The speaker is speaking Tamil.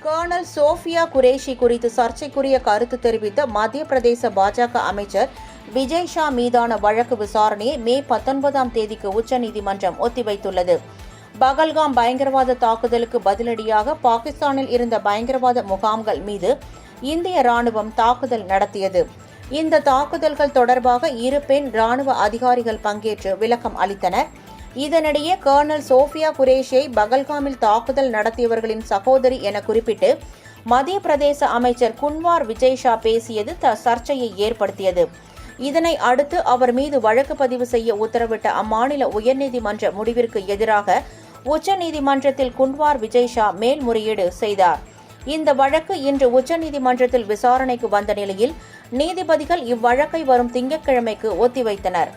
கர்னல் சோஃபியா குரேஷி குறித்து சர்ச்சைக்குரிய கருத்து தெரிவித்த மத்திய பிரதேச பாஜக அமைச்சர் விஜய் ஷா மீதான வழக்கு விசாரணையை மே 19ஆம் தேதிக்கு உச்சநீதிமன்றம் ஒத்திவைத்துள்ளது. பகல்காம் பயங்கரவாத தாக்குதலுக்கு பதிலடியாக பாகிஸ்தானில் இருந்த பயங்கரவாத முகாம்கள் மீது இந்திய ராணுவம் தாக்குதல் நடத்தியது. இந்த தாக்குதல்கள் தொடர்பாக இரு பெண் ராணுவ அதிகாரிகள் பங்கேற்று விளக்கம் அளித்தனர். இதனிடையே கர்னல் சோஃபியா குரேஷியை பகல்காமில் தாக்குதல் நடத்தியவர்களின் சகோதரி என குறிப்பிட்டு மத்திய பிரதேச அமைச்சர் குன்வார் விஜய் ஷா பேசியது சர்ச்சையை ஏற்படுத்தியது. இதனை அடுத்து அவர் மீது வழக்கு பதிவு செய்ய உத்தரவிட்ட அம்மாநில உயர்நீதிமன்ற முடிவிற்கு எதிராக உச்சநீதிமன்றத்தில் குன்வார் விஜய் ஷா மேல்முறையீடு செய்தார். இந்த வழக்கு இன்று உச்சநீதிமன்றத்தில் விசாரணைக்கு வந்த நிலையில் நீதிபதிகள் இவ்வழக்கை வரும் திங்கட்கிழமைக்கு ஒத்திவைத்தனர்.